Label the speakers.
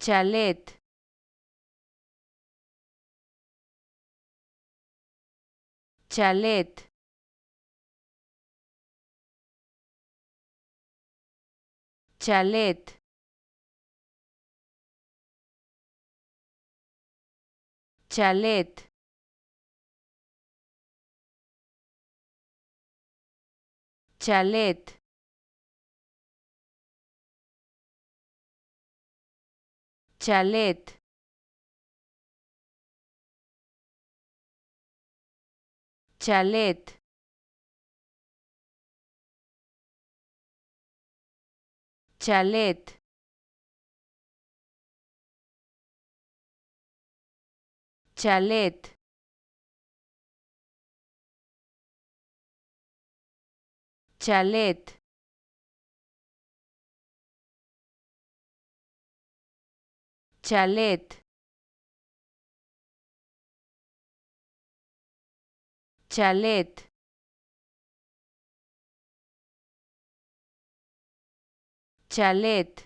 Speaker 1: chalet, chalet, chalet, chalet, chalet, chalet, chalet, chalet, chalet, chalet, chalet, chalet, chalet,